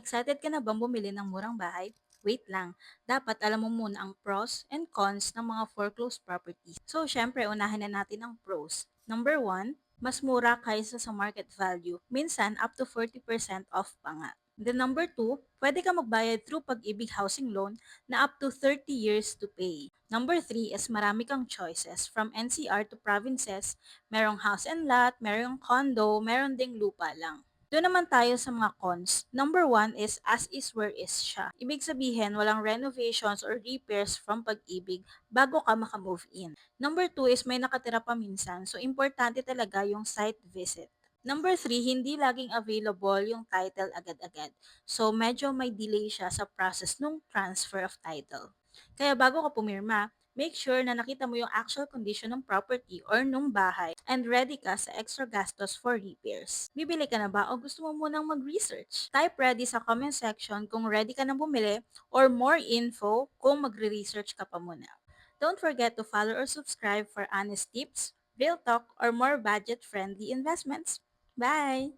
Excited ka na bang bumili ng murang bahay? Wait lang, dapat alam mo muna ang pros and cons ng mga foreclosed properties. So, syempre, unahin na natin ang pros. Number one, mas mura kaysa sa market value. Minsan, up to 40% off pa nga. Then number two, pwede ka magbayad through Pag-ibig Housing Loan na up to 30 years to pay. Number three is marami kang choices from NCR to provinces. Merong house and lot, merong condo, meron ding lupa lang. Doon naman tayo sa mga cons. Number one is as is where is siya. Ibig sabihin, walang renovations or repairs from Pag-ibig bago ka makamove in. Number two is may nakatira pa minsan, so importante talaga yung site visit. Number three, hindi laging available yung title agad-agad. So medyo may delay siya sa process nung transfer of title. Kaya bago ka pumirma, make sure na nakita mo yung actual condition ng property or nung bahay and ready ka sa extra gastos for repairs. Bibili ka na ba o gusto mo munang mag-research? Type ready sa comment section kung ready ka na bumili or more info kung magre-research ka pa muna. Don't forget to follow or subscribe for honest tips, real talk, or more budget-friendly investments. Bye!